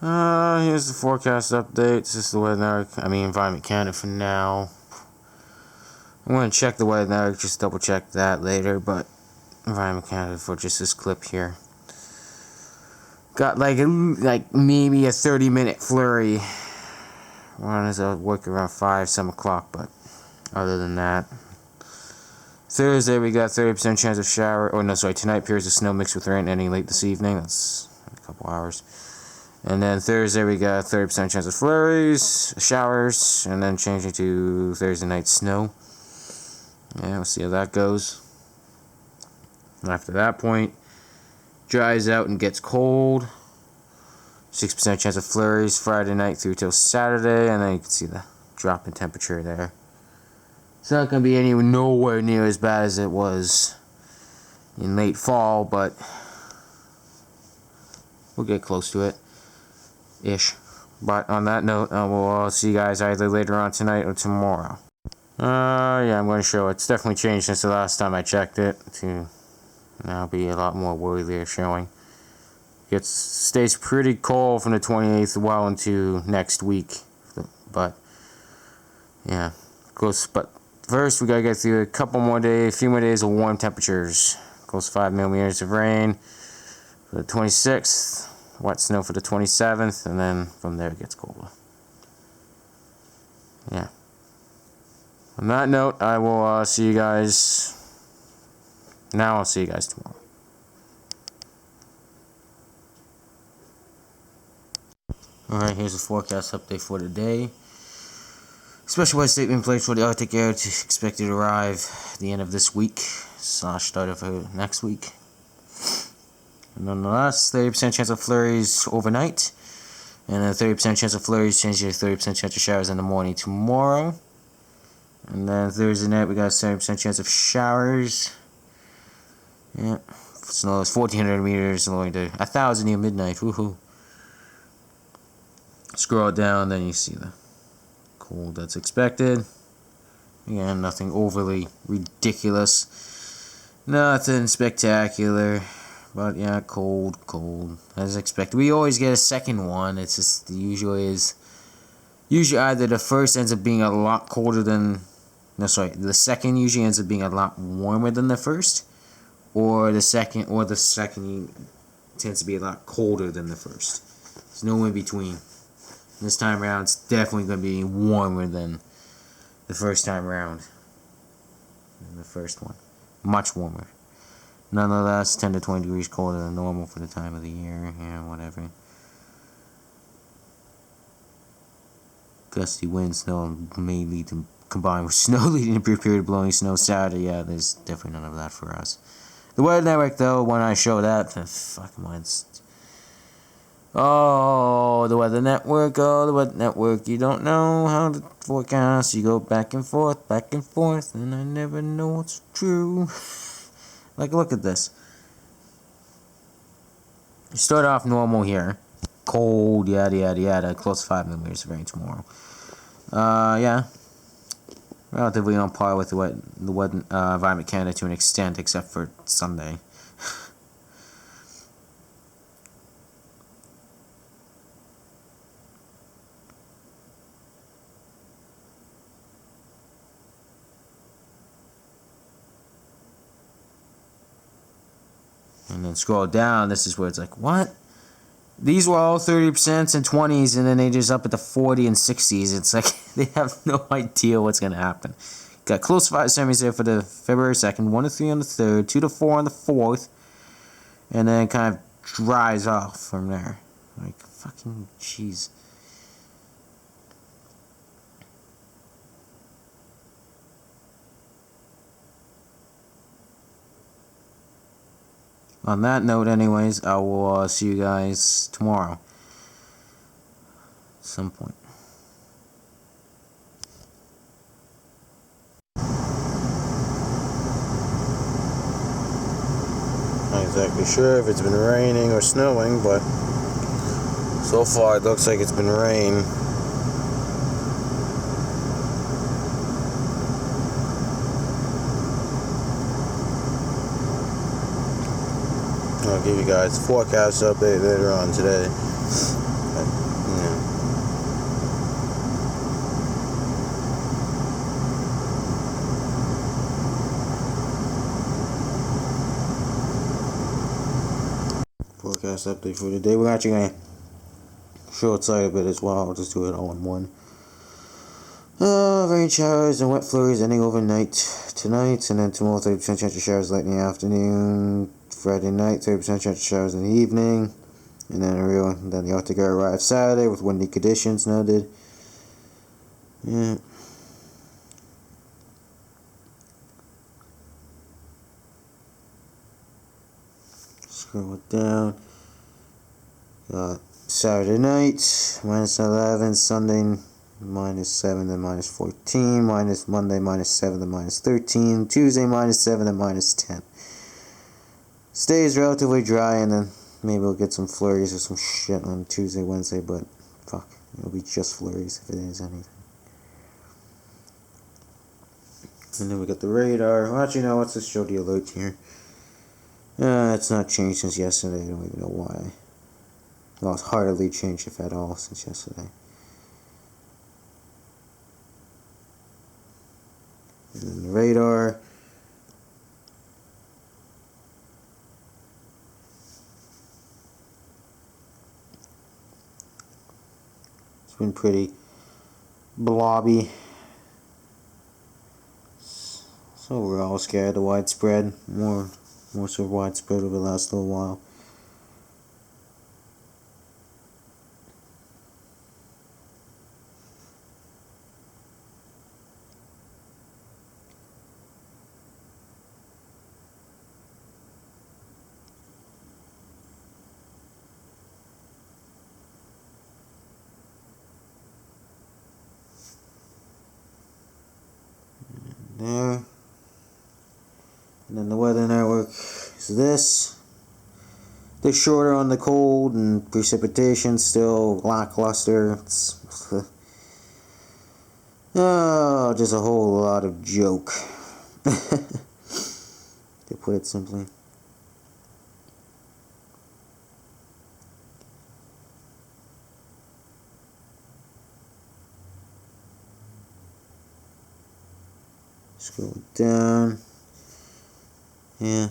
Here's the forecast update. This is the weather, Environment Canada for now. I'm going to check the weather, just double check that later, but Environment Canada for just this clip here. Got like maybe a 30-minute flurry. I'll work around 5, 7 o'clock, but other than that. Thursday we got 30% chance of shower. Oh no, sorry, tonight appears of snow mixed with rain ending late this evening. That's a couple hours. And then Thursday we got 30% chance of flurries, showers, and then changing to Thursday night snow. Yeah, we'll see how that goes. After that point, dries out and gets cold. 6% chance of flurries Friday night through till Saturday, and then you can see the drop in temperature there. It's not going to be nowhere near as bad as it was in late fall, but we'll get close to it. Ish. But on that note, we'll see you guys either later on tonight or tomorrow. Yeah, I'm going to show it's definitely changed since the last time I checked it to now be a lot more worthier showing. It stays pretty cold from the 28th well into next week, but yeah, close. But first, we gotta get through a few more days of warm temperatures. Close to 5 millimeters of rain for the 26th. Wet snow for the 27th, and then from there it gets colder. Yeah. On that note, I will see you guys. Now I'll see you guys tomorrow. Alright, here's the forecast update for today. Special weather statement in place for the Arctic air expected to arrive at the end of this week / start of next week. And nonetheless, 30% chance of flurries overnight, and a 30% chance of flurries changing to 30% chance of showers in the morning tomorrow. And then Thursday night, we got a 70% chance of showers. Yeah, snow is 1,400 meters, going to 1,000 near midnight. Woohoo! Scroll down, then you see the cold that's expected. Again, nothing overly ridiculous, nothing spectacular. But yeah, cold, as expected. We always get a second one. It's just usually either the first ends up being a lot colder than, the second usually ends up being a lot warmer than the first, or the second tends to be a lot colder than the first. There's no in between. This time around, it's definitely going to be warmer than the first time around. Than the first one, much warmer. Nonetheless, 10 to 20 degrees colder than normal for the time of the year. Yeah, whatever. Gusty winds, snow may lead to combined with snow leading to a period of blowing snow Saturday. Yeah, there's definitely none of that for us. The Weather Network, though, when I show that, fucking mine's. Oh, the Weather Network, you don't know how to forecast. You go back and forth, and I never know what's true. Like, look at this. You start off normal here. Cold, yada, yada, yada. Close to 5 millimeters of rain tomorrow. Yeah. Relatively on par with the Environment Canada to an extent, except for Sunday. And then scroll down, this is where it's like, what? These were all 30% and 20s, and then they just up at the 40 and 60s. It's like, they have no idea what's going to happen. Got close 5 semis there for the February 2nd, 1 to 3 on the 3rd, 2 to 4 on the 4th, and then kind of dries off from there. Like, fucking jeez. On that note, anyways, I will see you guys tomorrow. At some point. Not exactly sure if it's been raining or snowing, but so far it looks like it's been rain. I'll give you guys a forecast update later on today. forecast update for today. We're actually going to short side a bit as well. I'll just do it all in one. Rain showers and wet flurries ending overnight tonight, and then tomorrow 30% chance of showers late in the afternoon. Friday night 30% chance of showers in the evening, and then the Arctic air arrives Saturday with windy conditions noted. Yeah. Scroll it down. Got Saturday night -11, Sunday -7 to -14, Monday -7 to -13, Tuesday -7 to -10. Stays relatively dry, and then maybe we'll get some flurries or some shit on Tuesday, Wednesday, but fuck, it'll be just flurries if it is anything. And then we got the radar. Well, actually, no, let's just show the alert here. It's not changed since yesterday. I don't even know why. Well, it's hardly changed, if at all, since yesterday. And then the radar. It's been pretty blobby. So we're all scared of widespread. More so widespread over the last little while. There. And then the weather network is this. They're shorter on the cold, and precipitation still lackluster. It's just a whole lot of joke, to put it simply. Scroll down. Yeah.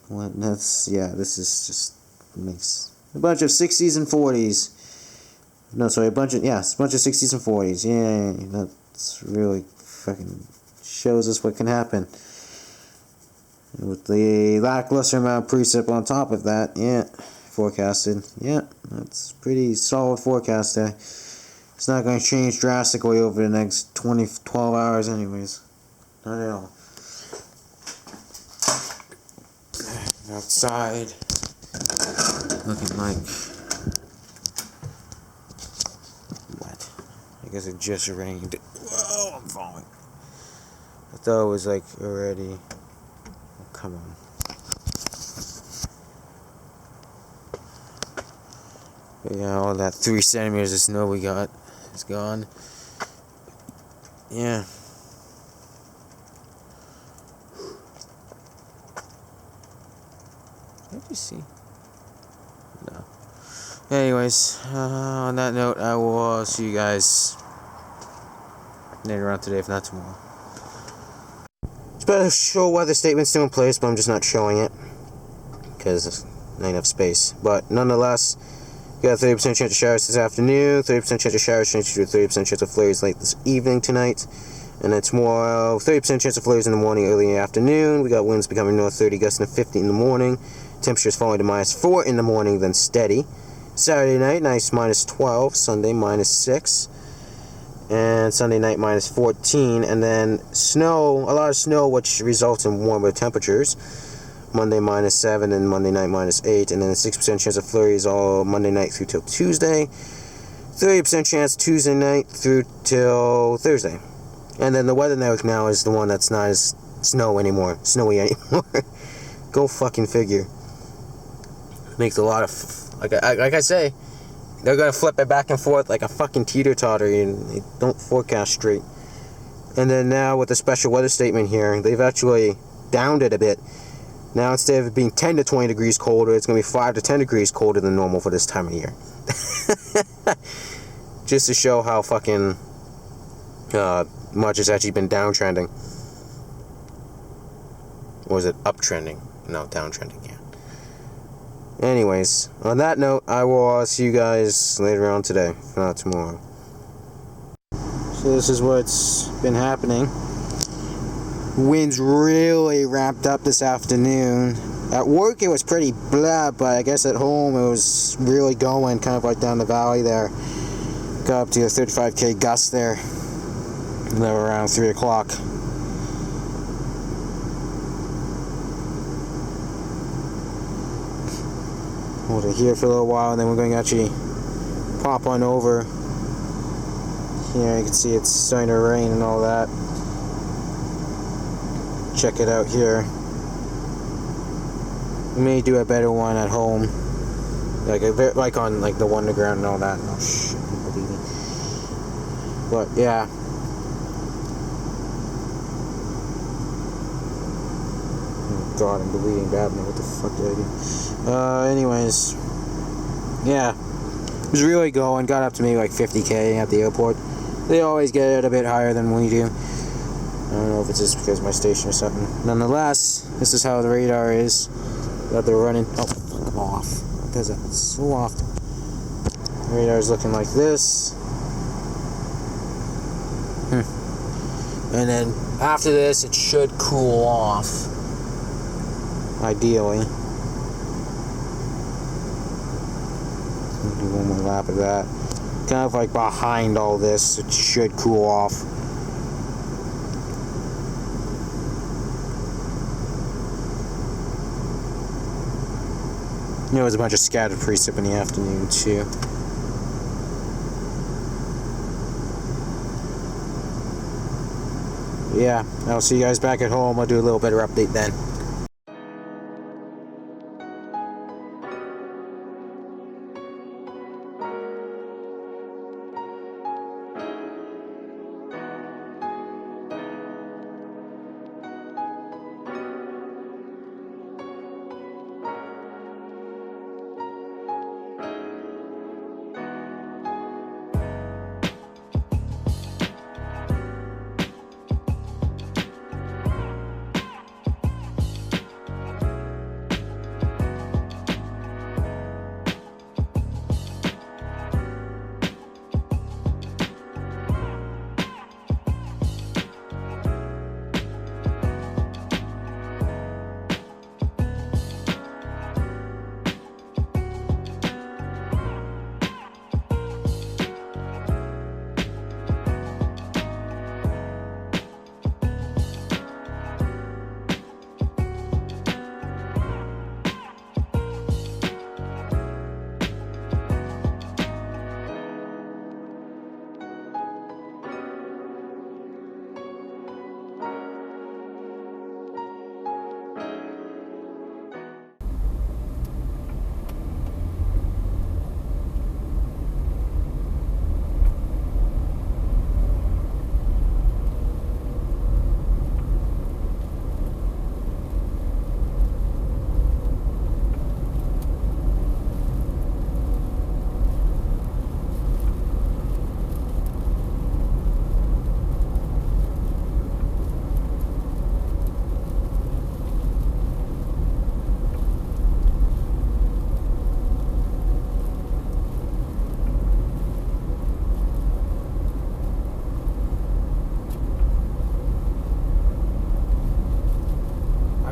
Well, this is just makes a bunch of 60s and 40s. No, sorry, a bunch of 60s and 40s. Yeah, that's really fucking shows us what can happen. And with the lackluster amount of precip on top of that, yeah, forecasted. Yeah, that's pretty solid forecast there. It's not going to change drastically over the next 12 hours anyways. Not at all. Outside, looking like what? I guess it just rained. Whoa, I'm falling. I thought it was like already. Oh, come on. But yeah, all that 3 centimeters of snow we got is gone. Yeah. Did you see? No. Anyways, on that note, I will see you guys later on today, if not tomorrow. Special weather statement still in place, but I'm just not showing it because there's not enough space. But nonetheless, you got a 30% chance of showers this afternoon, 30% chance of showers, 30% chance of flurries late this evening tonight. And then tomorrow, 30% chance of flurries in the morning, early in the afternoon. We got winds becoming north 30, gusting to 50 in the morning. Temperatures falling to -4 in the morning, then steady. Saturday night, nice -12. Sunday, -6. And Sunday night, -14. And then snow, a lot of snow, which results in warmer temperatures. Monday, -7, and Monday night, -8. And then 6% chance of flurries all Monday night through till Tuesday. 30% chance Tuesday night through till Thursday. And then the weather network now is the one that's not as snowy anymore. Go fucking figure. Makes a lot of like I say, they're gonna flip it back and forth like a fucking teeter-totter, and they don't forecast straight. And then now with the special weather statement here, they've actually downed it a bit. Now instead of it being 10 to 20 degrees colder, it's gonna be 5 to 10 degrees colder than normal for this time of year. Just to show how fucking much it's actually been downtrending. Or is it uptrending? No, downtrending, yeah. Anyways, on that note, I will see you guys later on today, if not tomorrow. So this is what's been happening. Wind's really ramped up this afternoon. At work it was pretty blah, but I guess at home it was really going, kind of like down the valley there. Got up to a 35k gust there. They were around 3 o'clock. Hold it here for a little while, and then we're going to actually pop on over. Here you can see it's starting to rain and all that. Check it out here. We may do a better one at home, like on like the underground and all that. Oh shit, believe me. But yeah. Oh god, I'm bleeding badly. What the fuck did I do? Anyways, yeah, it was really going. Got up to maybe like 50k at the airport. They always get it a bit higher than we do. I don't know if it's just because of my station or something. Nonetheless, this is how the radar is that they're running. Oh, fuck off! It does that so often. The radar is looking like this. And then after this, it should cool off. Ideally. Do one more lap of that. Kind of like behind all this, it should cool off. There was a bunch of scattered precip in the afternoon too. Yeah, I'll see you guys back at home. I'll do a little better update then.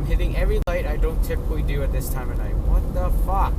Hitting every light I don't typically do at this time of night. What the fuck?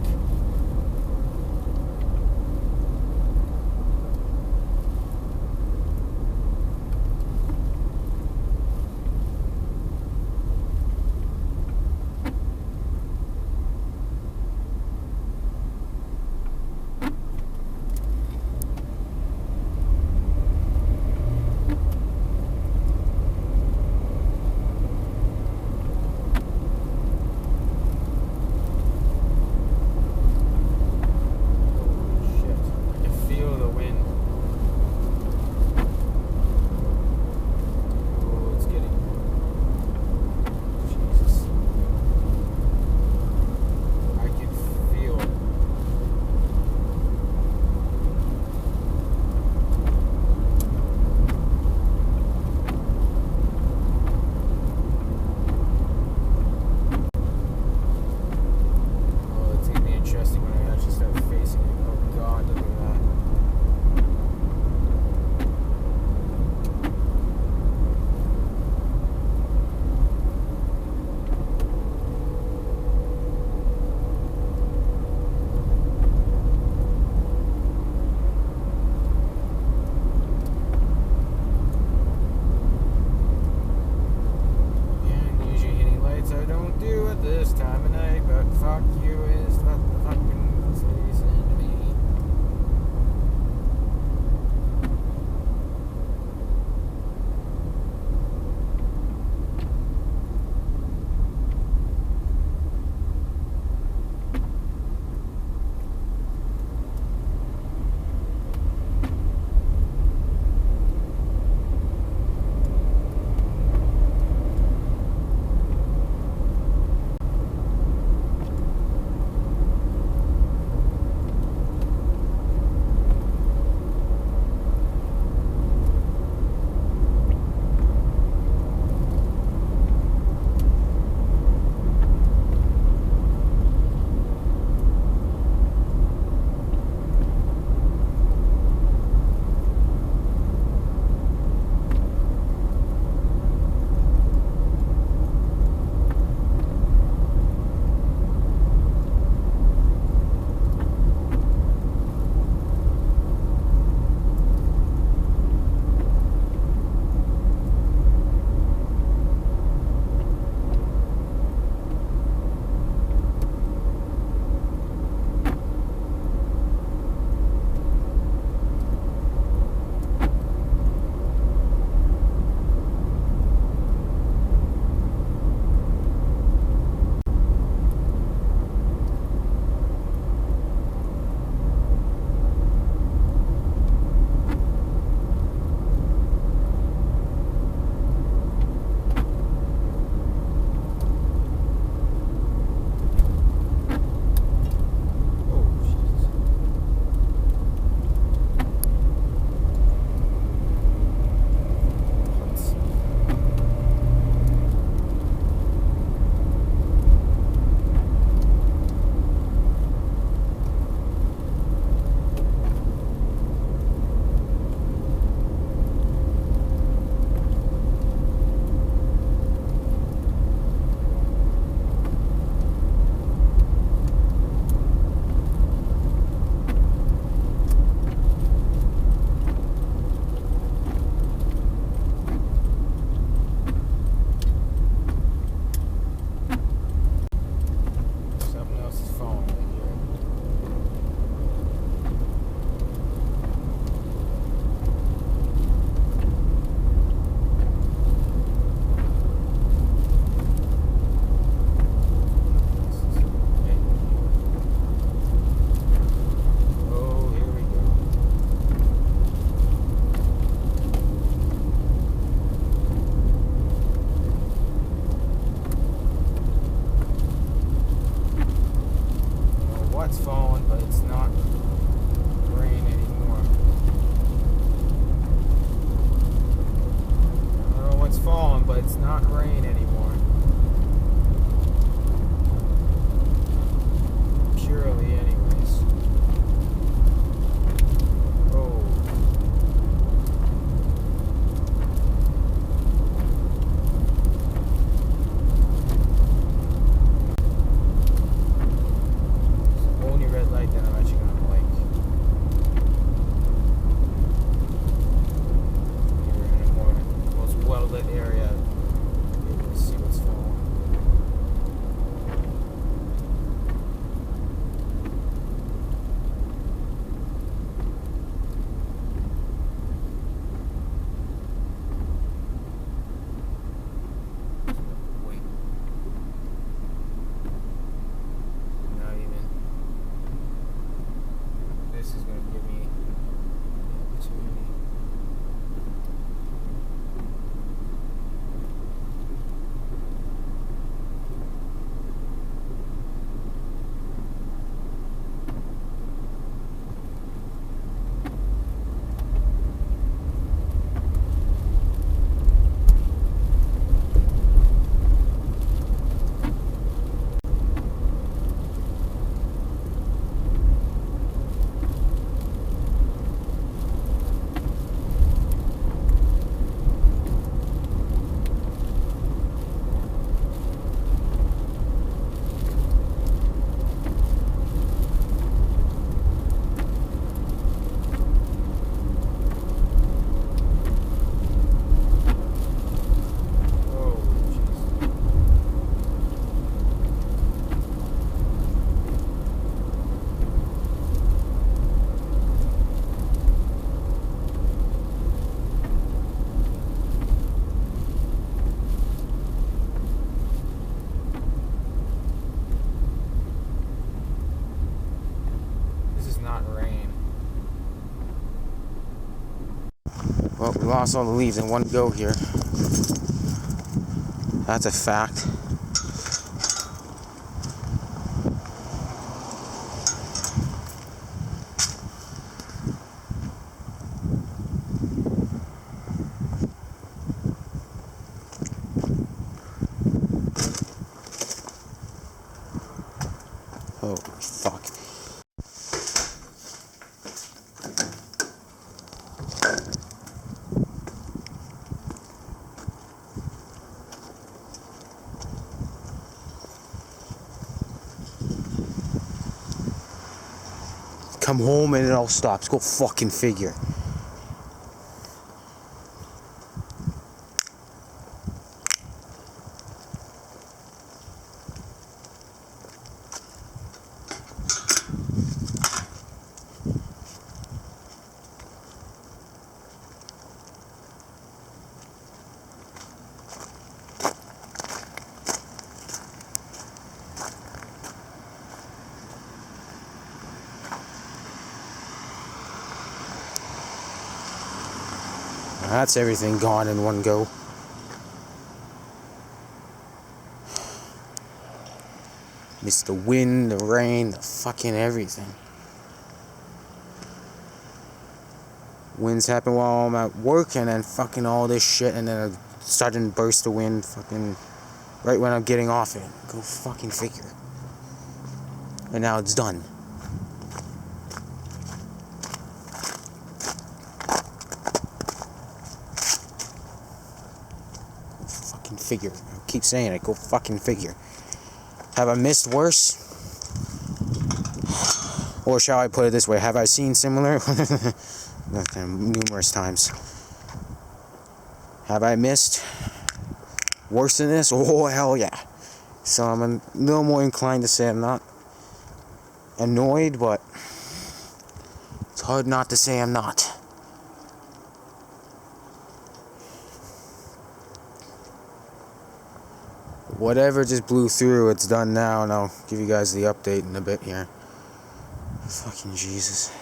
rain anymore. Purely, anyways. Oh. It's only red light that I'm actually gonna blink. You're in a more most well lit area. You're able to see what's falling. Wait. Not even. This is going to give me the opportunity. Oh, jeez. This is not rain. Well, we lost all the leaves in one go here. That's a fact. Oh, fuck. Come home and it all stops. Go fucking figure. That's everything gone in one go. Missed the wind, the rain, the fucking everything. Winds happen while I'm at work, and then fucking all this shit, and then a sudden burst of wind fucking right when I'm getting off it. Go fucking figure. And now it's done. Go fucking figure. I keep saying it. Go fucking figure. Have I missed worse? Or shall I put it this way? Have I seen similar? Numerous times. Have I missed worse than this? Oh, hell yeah. So I'm a little more inclined to say I'm not annoyed, but it's hard not to say I'm not. Whatever just blew through, it's done now, and I'll give you guys the update in a bit here. Fucking Jesus.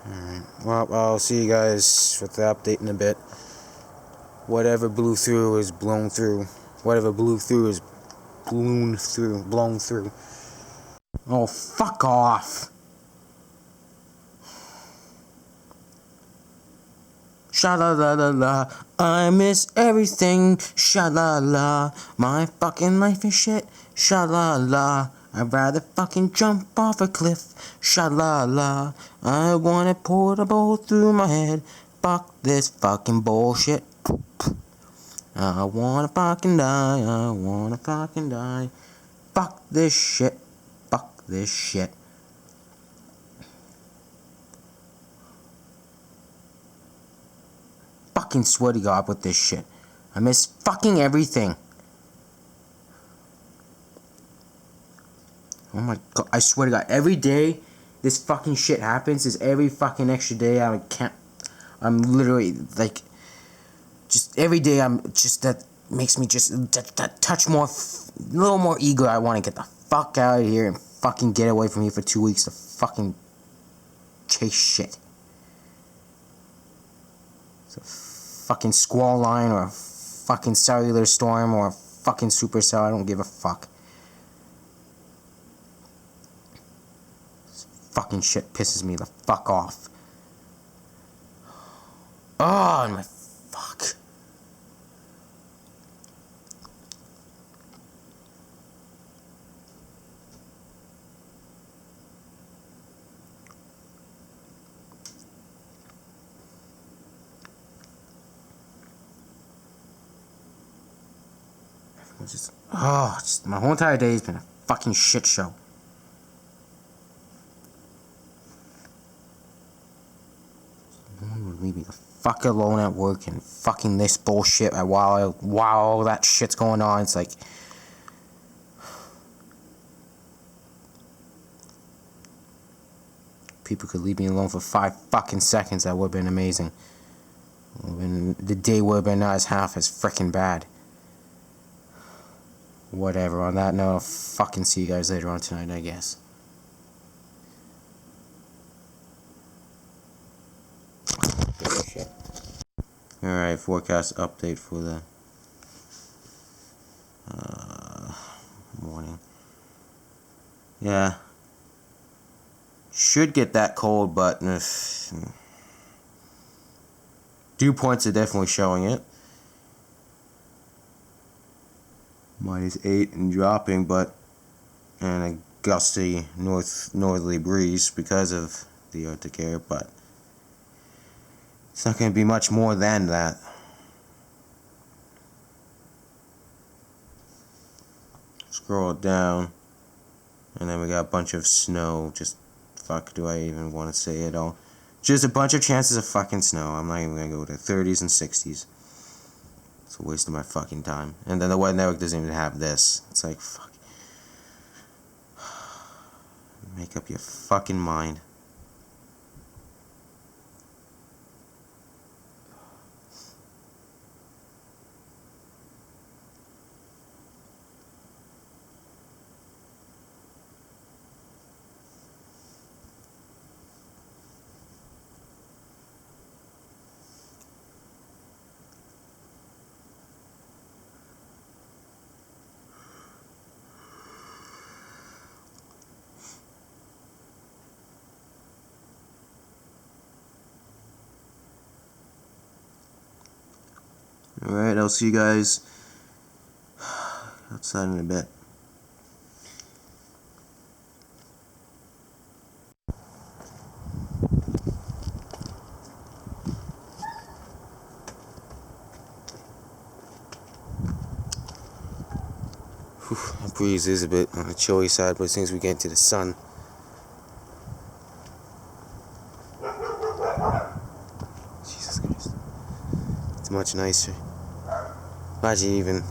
Alright, well, I'll see you guys with the update in a bit. Whatever blew through is blown through. Whatever blew through is blown through. Oh, fuck off. Sha la la la la. I miss everything. Sha la la. My fucking life is shit. Sha la la. I'd rather fucking jump off a cliff. Sha la la. I want it portable through my head. Fuck this fucking bullshit. I wanna fucking die. I wanna fucking die. Fuck this shit. Fuck this shit. Fucking swear to God with this shit. I miss fucking everything. Oh my God, I swear to God, every day this fucking shit happens is every fucking extra day I'm literally like, just every day that makes me just that touch more, a little more eager. I want to get the fuck out of here and fucking get away from here for 2 weeks to fucking chase shit. It's a fucking squall line or a fucking cellular storm or a fucking supercell. I don't give a fuck. This fucking shit pisses me the fuck off. Oh, my fuck. Just my whole entire day has been a fucking shit show. No one would leave me the fuck alone at work and fucking this bullshit while all that shit's going on. It's like, people could leave me alone for 5 fucking seconds. That would have been amazing. The day would have been not as half as freaking bad. Whatever, on that note, I'll fucking see you guys later on tonight, I guess. Alright, forecast update for the morning. Yeah. Should get that cold, but dew points are definitely showing it. -8 and dropping, and a gusty northerly breeze because of the Arctic air, but it's not going to be much more than that. Scroll down, and then we got a bunch of snow. Just fuck, do I even want to say it all? Just a bunch of chances of fucking snow. I'm not even going to go to 30s and 60s. It's a waste of my fucking time. And then the Weather Network doesn't even have this. It's like, fuck. Make up your fucking mind. Alright, I'll see you guys outside in a bit. The breeze is a bit on the chilly side, but as soon as we get into the sun, Jesus Christ, it's much nicer. Imagine even,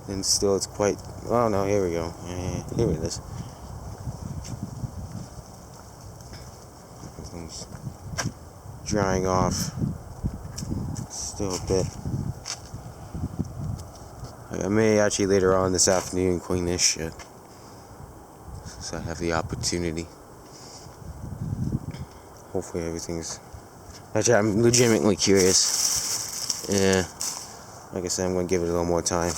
and still it's quite, oh no, here we go, yeah, here it is. Everything's drying off, still a bit. I may actually later on this afternoon clean this shit, so I have the opportunity. Hopefully everything's, actually I'm legitimately curious. Yeah. Like I said, I'm going to give it a little more time.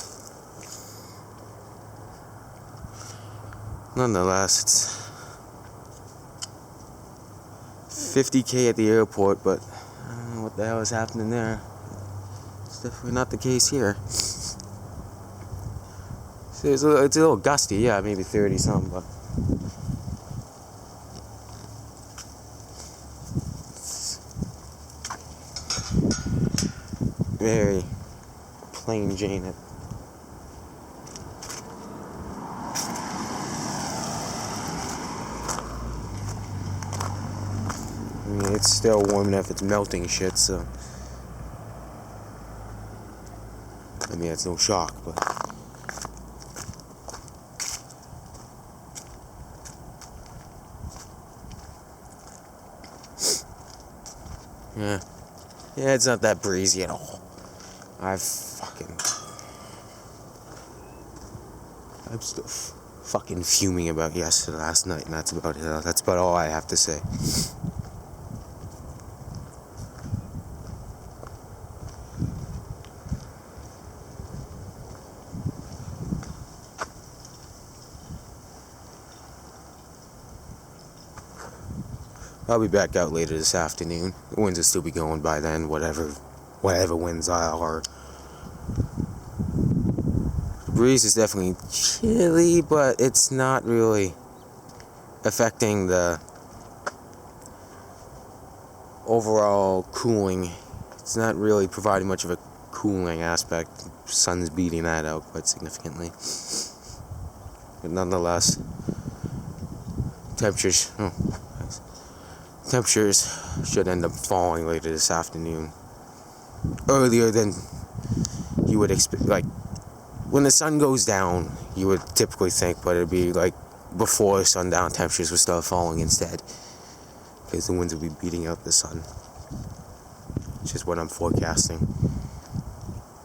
Nonetheless, it's 50K at the airport, but the hell is happening there. It's definitely not the case here. So it's a little gusty, yeah, maybe 30 something, but it's very plain Jane. I mean, it's still warm enough, it's melting shit, so I mean, it's no shock, but yeah, it's not that breezy at all. I'm still fucking fuming about last night, and that's about it. That's about all I have to say. I'll be back out later this afternoon. The winds will still be going by then, whatever winds are. The breeze is definitely chilly, but it's not really affecting the overall cooling. It's not really providing much of a cooling aspect. The sun's beating that out quite significantly. But nonetheless, temperatures should end up falling later this afternoon. Earlier than you would expect. Like, when the sun goes down, you would typically think, but it'd be like before sundown, temperatures would start falling instead, because the winds would be beating out the sun. Which is what I'm forecasting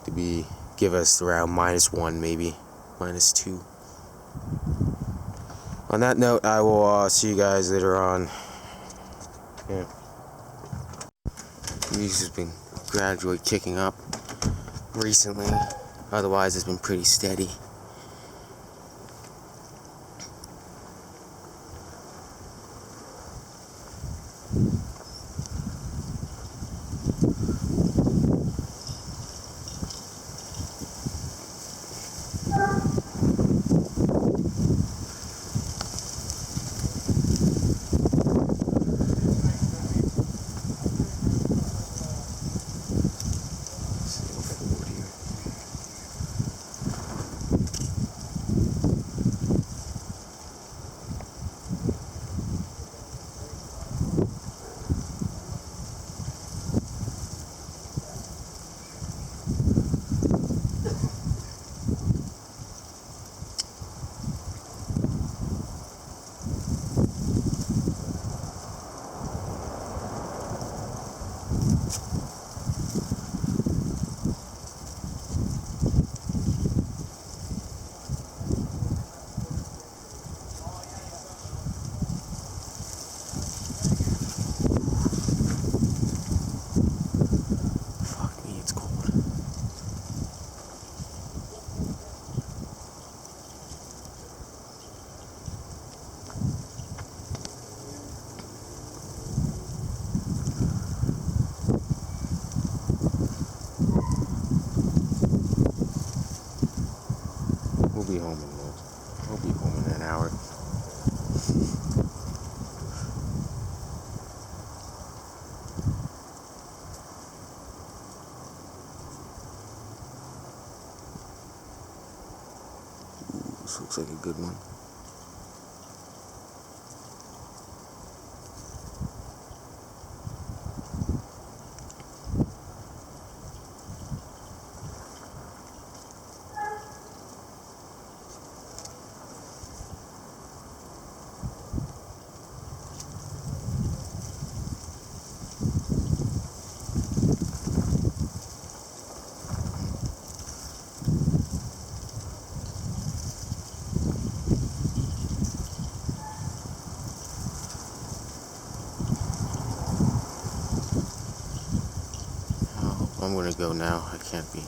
to give us around -1, maybe -2. On that note, I will see you guys later on. Yeah. News has been gradually kicking up recently. Otherwise, it's been pretty steady. We'll be home in an hour. Ooh, this looks like a good one. I'm gonna go now. I can't be.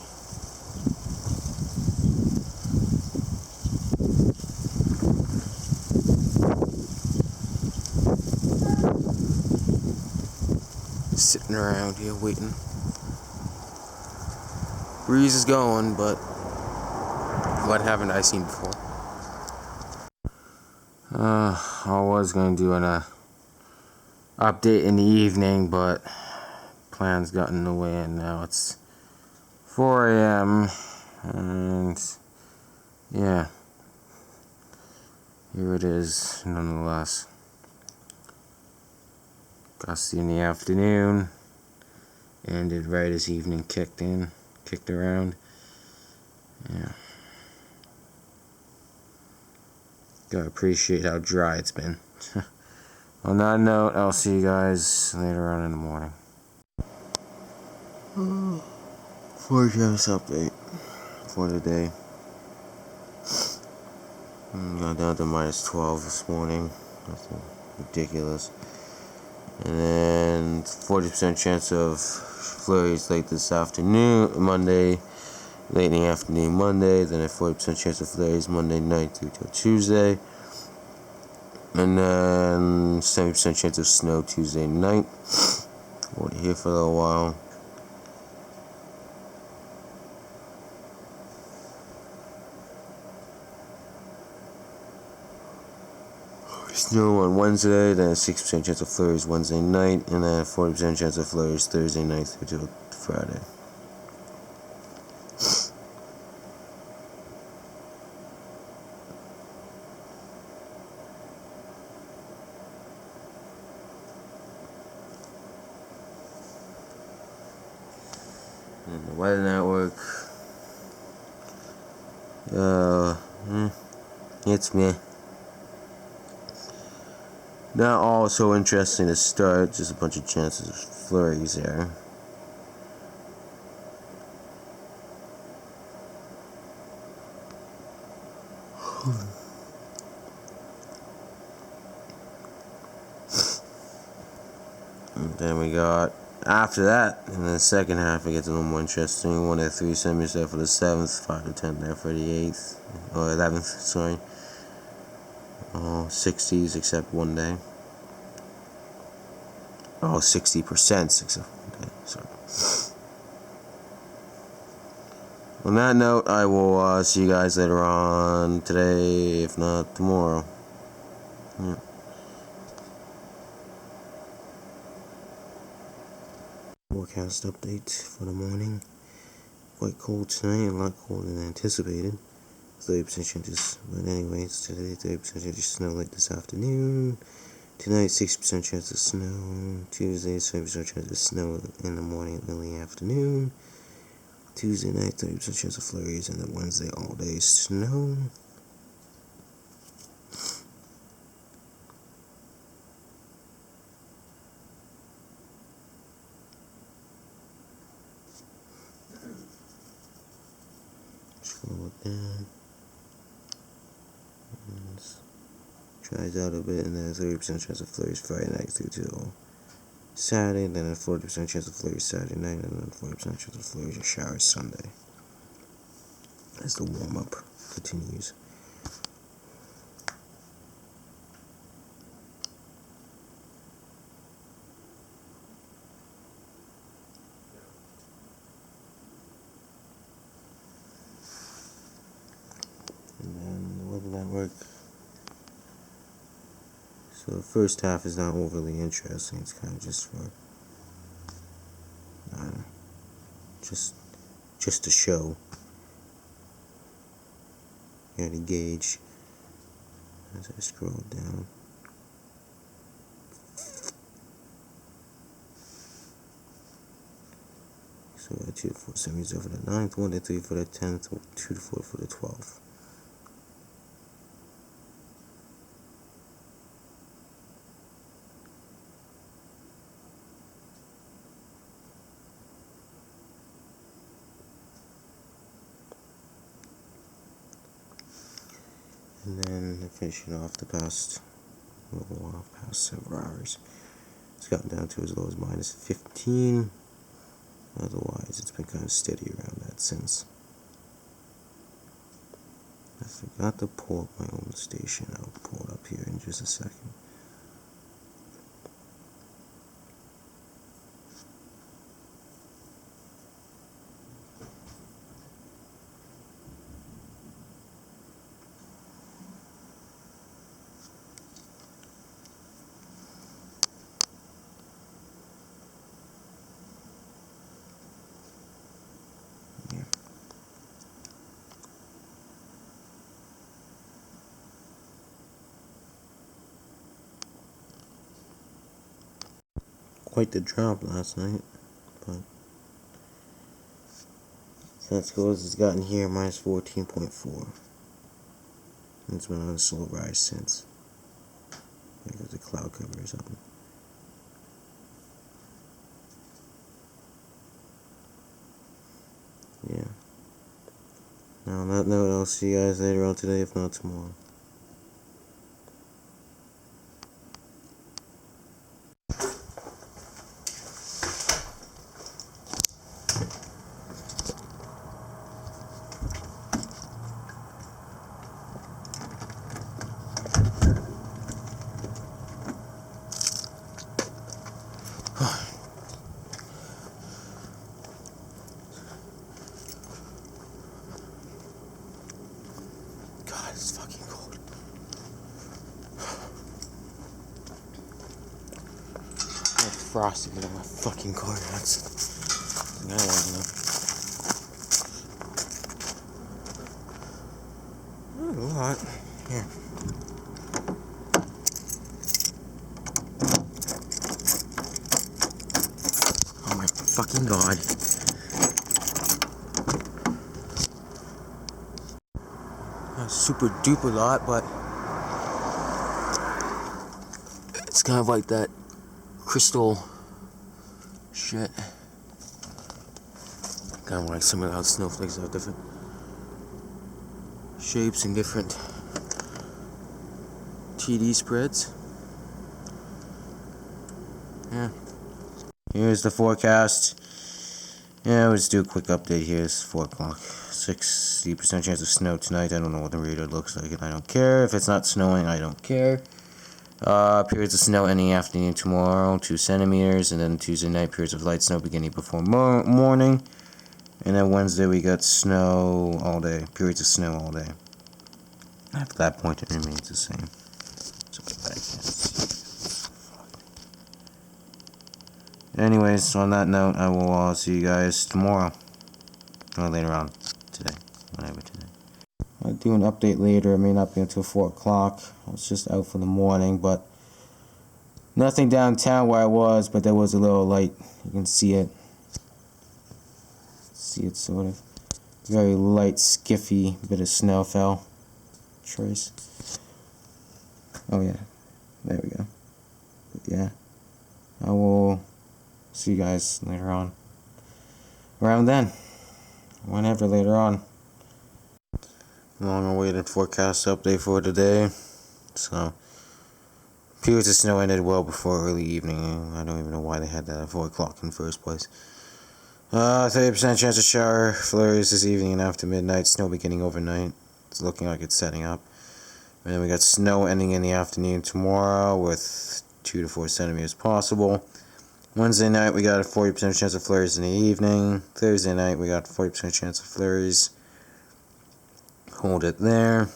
sitting around here waiting. Breeze is going, but what haven't I seen before? I was gonna do an update in the evening, but plans got in the way, and now it's 4 a.m. and yeah, here it is nonetheless. Gusty in the afternoon, ended right as evening kicked around. Yeah. Gotta appreciate how dry it's been. On that note, I'll see you guys later on in the morning. Forecast update for the day. Got down to -12 this morning. That's ridiculous. And then 40% chance of flurries late this afternoon, Monday, late in the afternoon Monday. Then a 40% chance of flurries Monday night through till Tuesday. And then 70% chance of snow Tuesday night. We'll be here for a little while. Snow on Wednesday, then a 6% chance of flurries Wednesday night, and then a 40% chance of flurries Thursday night through till Friday. And the Weather Network, it's me. Not all so interesting to start, just a bunch of chances of flurries there. And then we got, after that, in the second half, it gets a little more interesting. 1 to 3 centimeters there for the 7th, 5 to 10 there for the 8th, or 11th, sorry. 60s except one day. 60% except one day, sorry. On that note, I will see you guys later on today, if not tomorrow. Yeah. Forecast update for the morning. Quite cold tonight, a lot colder than anticipated. 30% chances, but anyways, today 30% chance of snow late this afternoon. Tonight 60% chance of snow. Tuesday 30% chance of snow in the morning and early afternoon. Tuesday night 30% chance of flurries, and then Wednesday all day snow. Scroll it down. Dries out a bit, and then a 30% chance of flurries Friday night through till Saturday, then a 40% chance of flurries Saturday night, and then 40% chance of flurries or showers Sunday. As the warm-up continues. And then the Weather Network. So the first half is not overly interesting. It's kind of just for, just to show. You gotta gauge as I scroll down. So we got 2 to 4 centimeters for the 9th, 1 to 3 for the 10th, 2 to 4 for the 12th. And then finishing off the past little while, past several hours. It's gotten down to as low as -15. Otherwise, it's been kind of steady around that since. I forgot to pull up my own station. I'll pull it up here in just a second. quite the drop last night, but since it's gotten here minus 14.4. It's been on a slow rise since. Because the cloud cover or something. Yeah. Now on that note, I'll see you guys later on today, if not tomorrow. God, it's fucking cold. It's frosty in my fucking car. That's I don't know. Oh, a lot. Here. Oh my fucking god. Not super duper lot, but it's kind of like that crystal shit. Kind of like some of the snowflakes have different shapes and different TD spreads. Yeah. Here's the forecast. Yeah, let's do a quick update here. It's 4 o'clock. 60% chance of snow tonight. I don't know what the radar looks like, and I don't care. If it's not snowing, I don't care. Periods of snow in the afternoon tomorrow, 2 centimeters, and then Tuesday night, periods of light snow beginning before morning. And then Wednesday, we got snow all day. Periods of snow all day. After that point, it remains the same. So I can't see. Anyways, on that note, I will see you guys tomorrow. Or later on today. Whatever today. I'll do an update later. It may not be until 4 o'clock. I was just out for the morning, but nothing downtown where I was, but there was a little light. You can see it. See it sort of. Very light, skiffy bit of snow fell. Trace. Oh yeah. There we go. But yeah. I will see you guys later on. Around then. Whenever later on. Long awaited forecast update for today. So, periods of snow ended well before early evening. I don't even know why they had that at 4 o'clock in the first place. 30% chance of shower flurries this evening and after midnight. Snow beginning overnight. It's looking like it's setting up. And then we got snow ending in the afternoon tomorrow with 2 to 4 centimeters possible. Wednesday night we got a 40% chance of flurries in the evening. Thursday night we got 40% chance of flurries. Hold it there.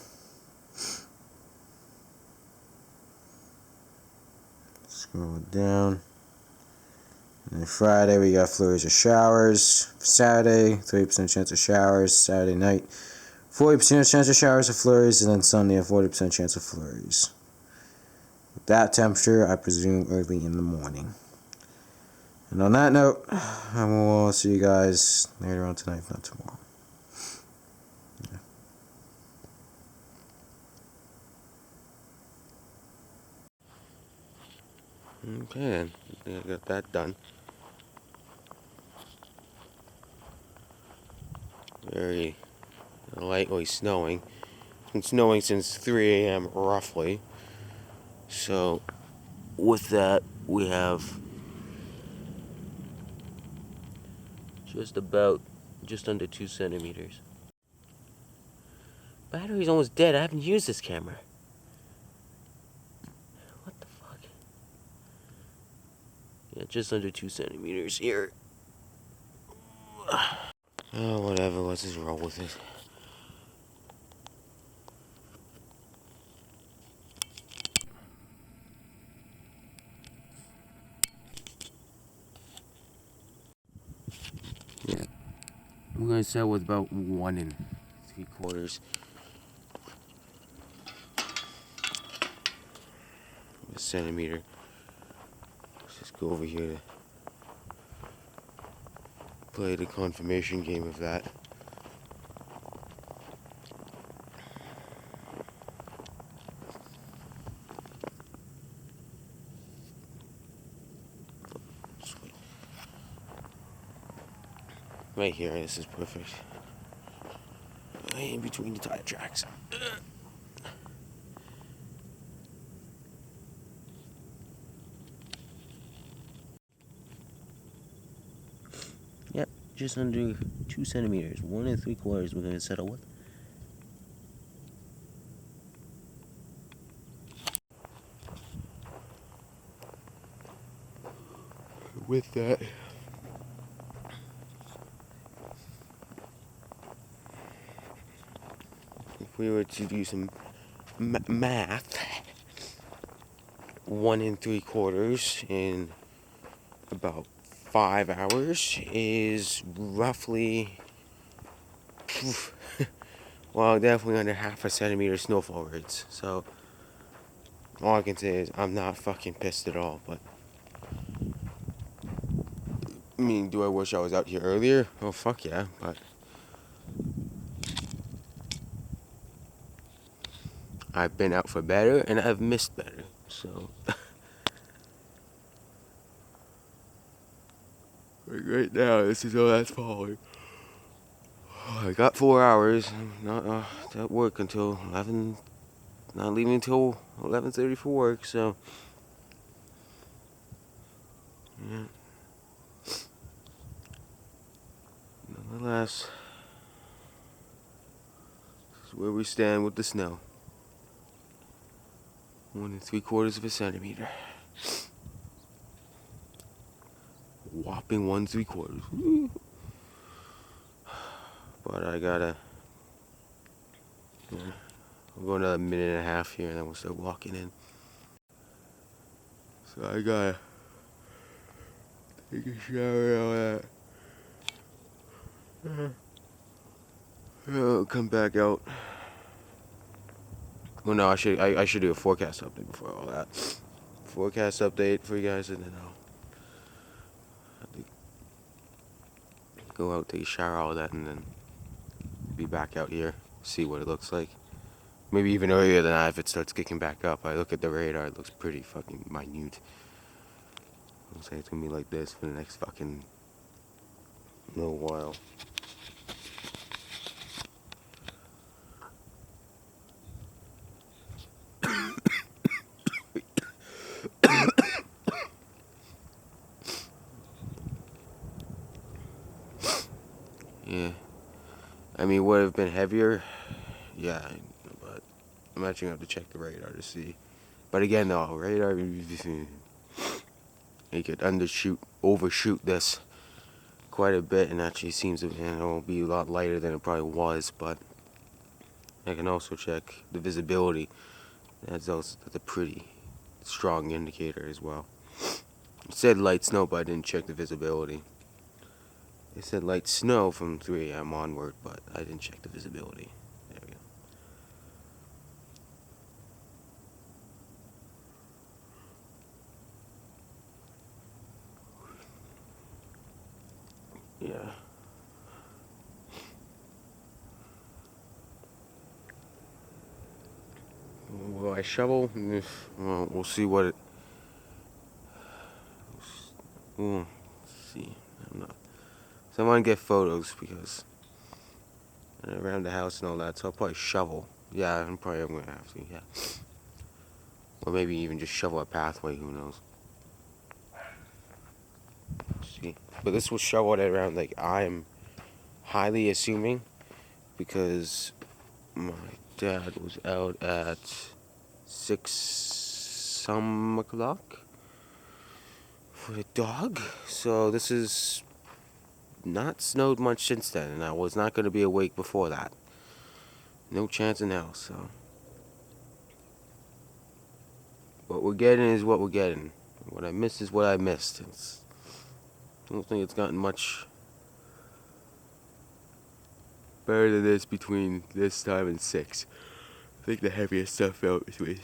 Scroll it down. And then Friday we got flurries or showers. Saturday, 30% chance of showers. Saturday night, 40% chance of showers or flurries. And then Sunday, a 40% chance of flurries. With that temperature, I presume early in the morning. And on that note, I will see you guys later on tonight, if not tomorrow. Okay, I think I got that done. Very lightly snowing. It's been snowing since 3 a.m. roughly. So, with that, we have just under 2 centimeters. Battery's almost dead. I haven't used this camera. What the fuck? Yeah, just under 2 centimeters here. Oh, whatever. Let's just roll with it. Yeah. I'm gonna start with about 1 3/4 centimeter. Let's just go over here to play the confirmation game of that. Right here, this is perfect. Right in between the tire tracks. Yep, just under 2 centimeters, 1 3/4 we're gonna settle with. With that, if we were to do some math, 1 3/4 in about 5 hours is roughly, well, definitely under 1/2 centimeter snowfall rates. So all I can say is I'm not fucking pissed at all. But I mean, do I wish I was out here earlier? Oh fuck yeah, but I've been out for better and I've missed better. So right now, this is all that's falling. I got 4 hours. Not at work until 11. Not leaving until 11:30 for work. So yeah. Nonetheless, this is where we stand with the snow. 1 3/4 centimeter. Whopping 1 3/4. But I gotta. Yeah, I'll go another minute and a half here, and then we'll start walking in. So I gotta take a shower and all that. I'll come back out. Well, no, I should do a forecast update before all that. Forecast update for you guys, and then I'll have to go out, take a shower, all that, and then be back out here, see what it looks like. Maybe even earlier than that if it starts kicking back up. I look at the radar, it looks pretty fucking minute. I'll say it's gonna be like this for the next fucking little while. Yeah. I mean, would have been heavier? Yeah, but I'm actually gonna have to check the radar to see. But again, though, radar, you could overshoot this quite a bit, and actually seems to, it will be a lot lighter than it probably was. But I can also check the visibility. That's a pretty strong indicator as well. It said light snow, but I didn't check the visibility. It said light snow from 3 a.m. onward, but I didn't check the visibility. There we go. Yeah. Will I shovel? Well, we'll see what it. We'll see. I'm not. So I want to get photos because around the house and all that. So I'll probably shovel. Yeah, I'm gonna have to. Yeah. Or maybe even just shovel a pathway. Who knows? See, but this was shoveled at around, like, I'm highly assuming, because my dad was out at 6 some o'clock for the dog. So this is not snowed much since then, and I was not going to be awake before that. No chance in hell. So what we're getting is what we're getting. What I missed is what I missed. I don't think it's gotten much better than this between this time and 6. I think the heaviest stuff out between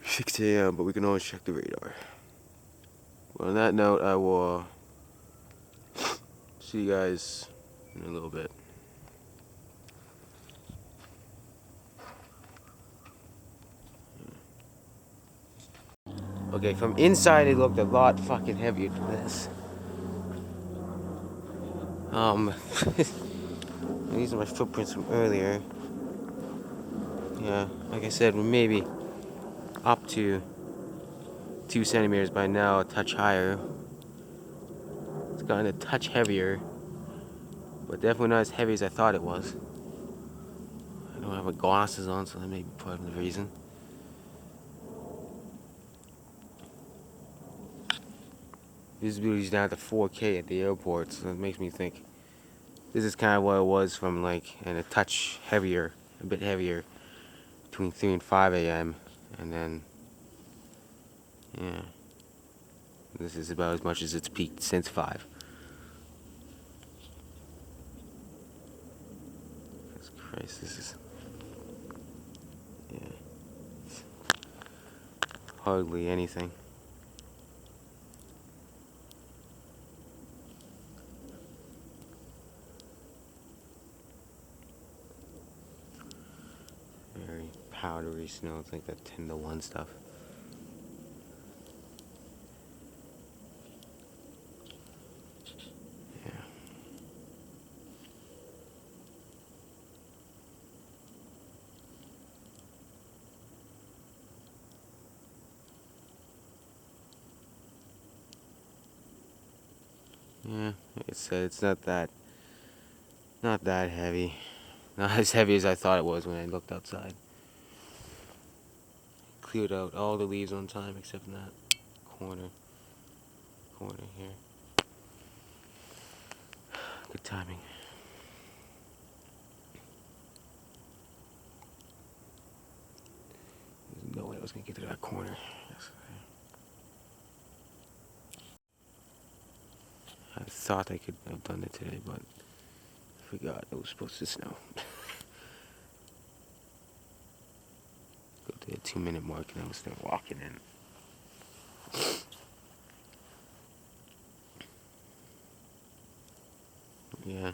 6 a.m., but we can always check the radar. Well, on that note, I will see you guys in a little bit. Okay, from inside it looked a lot fucking heavier than this. These are my footprints from earlier. Yeah, like I said, maybe up to 2 centimeters by now, a touch higher. It's gotten a touch heavier, but definitely not as heavy as I thought it was. I don't have my glasses on, so that may be part of the reason. Visibility's down to 4K at the airport, so that makes me think this is kind of what it was from like, and a touch heavier, a bit heavier, between 3 and 5 a.m. And then, yeah, this is about as much as it's peaked since 5. Jesus Christ, this is, yeah, hardly anything. Very powdery snow. It's like that 10-to-1 stuff. Yeah. Yeah, like I said, it's not that heavy. Not as heavy as I thought it was when I looked outside. Cleared out all the leaves on time except in that corner here. Good timing. There's no way I was gonna get to that corner. I thought I could have done it today, but I forgot it was supposed to snow. Go to the 2-minute mark and I was still walking in. Yeah.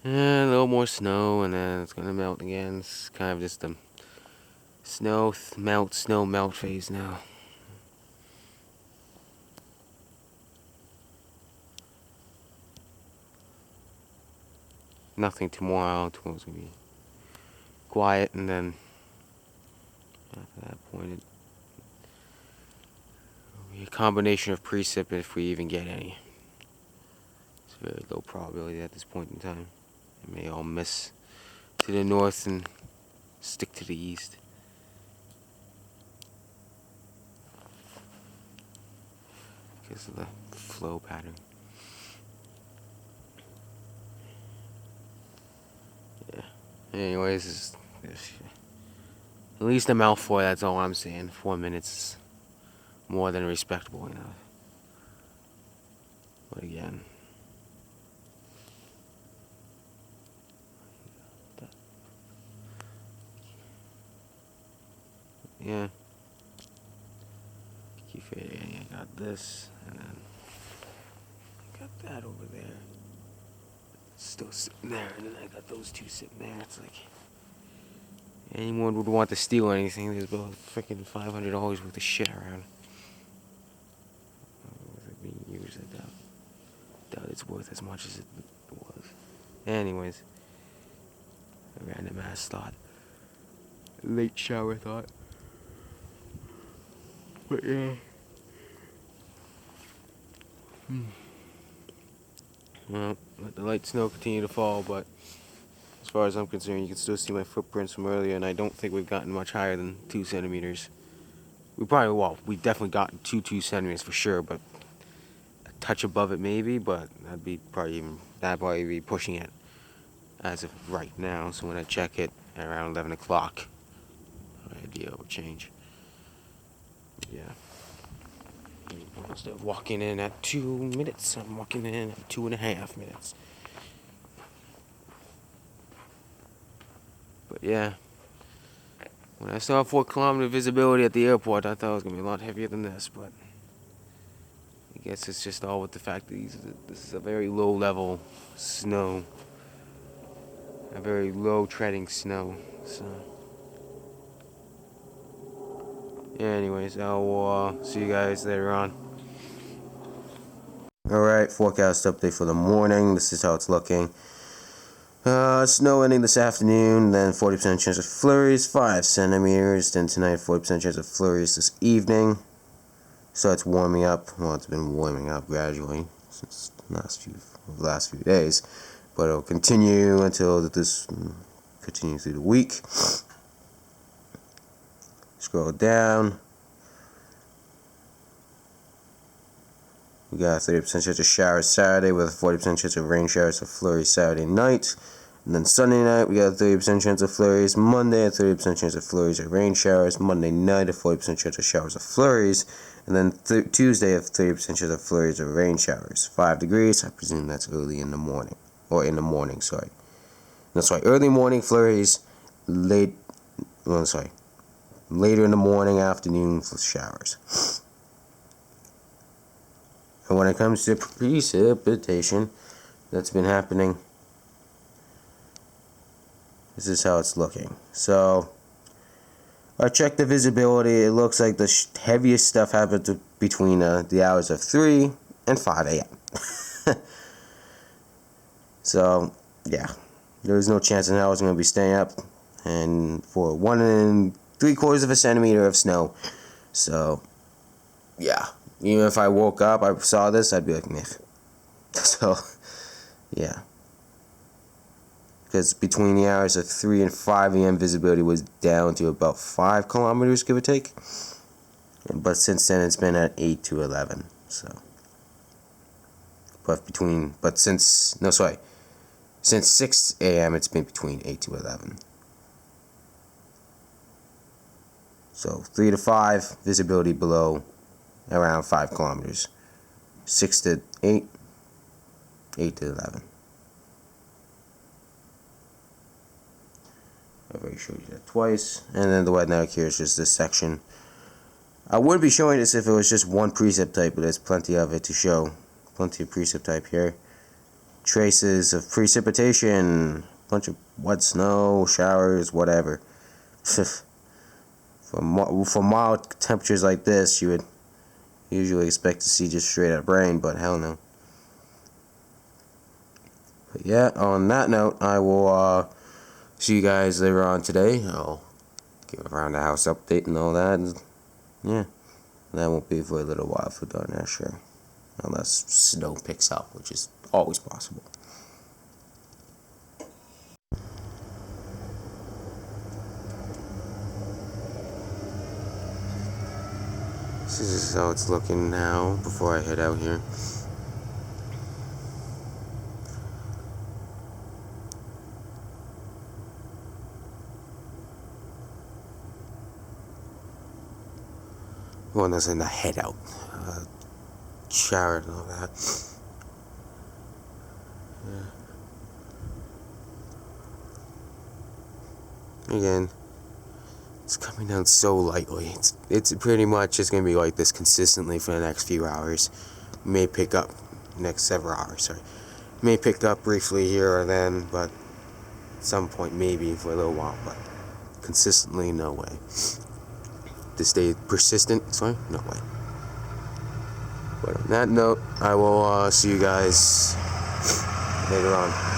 Yeah, a little more snow and then it's gonna melt again. It's kind of just a snow melt phase now. Nothing tomorrow. Tomorrow's gonna be quiet, and then after that point, it'll be a combination of precip if we even get any. It's a very low probability at this point in time. It may all miss to the north and stick to the east. Because of the flow pattern. Yeah. Anyways, at least a mouthful, that's all I'm saying. 4 minutes is more than respectable enough. But again, yeah. Keep fading. I got this, and then I got that over there. Still sitting there, and then I got those two sitting there. It's like anyone would want to steal anything. There's about freaking $500 worth of shit around. Was it being used? I doubt it's worth as much as it was. Anyways, a random ass thought. Late shower thought. But yeah. Well, let the light snow continue to fall, but as far as I'm concerned, you can still see my footprints from earlier, and I don't think we've gotten much higher than 2 centimeters. We've definitely gotten 2 centimeters for sure, but a touch above it maybe, but that'd probably be pushing it as of right now. So when I check it at around 11 o'clock, I'd be able to change. Yeah. Instead of walking in at 2 minutes, I'm walking in at 2.5 minutes. But yeah, when I saw 4-kilometer visibility at the airport, I thought it was going to be a lot heavier than this, but guess it's just all with the fact that this is a very low level snow. A very low treading snow. So, yeah, anyways, I'll see you guys later on. Alright, forecast update for the morning. This is how it's looking. Snow ending this afternoon, then 40% chance of flurries, 5 centimeters. Then tonight, 40% chance of flurries this evening. So it's warming up. Well, it's been warming up gradually since the last few days. But it'll continue until this continues through the week. Scroll down. We got a 30% chance of showers Saturday with a 40% chance of rain showers or flurries Saturday night. And then Sunday night, we got a 30% chance of flurries. Monday, a 30% chance of flurries or rain showers. Monday night, a 40% chance of showers or flurries. And then Tuesday, a 30% chance of flurries or rain showers. 5 degrees, I presume that's early in the morning. Or in the morning, sorry. No, sorry, early morning flurries, later in the morning, afternoon showers. And when it comes to precipitation that's been happening, this is how it's looking. So, I checked the visibility. It looks like the heaviest stuff happened between the hours of 3 and 5 a.m. So, yeah. There's no chance in hell I was going to be staying up and for 1 3/4 of a centimeter of snow. So, yeah. Even if I woke up, I saw this, I'd be like, meh. So, yeah. Because between the hours of 3 and 5 a.m. visibility was down to about 5 kilometers, give or take. But since then, it's been at 8 to 11. So, since 6 a.m. it's been between 8 to 11. So 3 to 5 visibility below around 5 kilometers. 6 to 8, 8 to 11. I've already showed you that twice. And then the weather here is just this section. I would be showing this if it was just one precip type, but there's plenty of it to show. Plenty of precip type here. Traces of precipitation. Bunch of wet snow, showers, whatever. For mild temperatures like this, you would usually expect to see just straight up rain, but hell no. But yeah, on that note, I will see you guys later on today. I'll give around the house update and all that. And yeah, that won't be for a little while for darn that sure. Unless snow picks up, which is always possible. This is how it's looking now before I head out here. Well, that's in the head out. Shower and all that. Yeah. Again, it's coming down so lightly. It's pretty much just gonna be like this consistently for the next few hours. May pick up next several hours. Sorry, may pick up briefly here or then, but at some point maybe for a little while. But consistently, no way. To stay persistent, sorry, no way. But on that note, I will see you guys later on.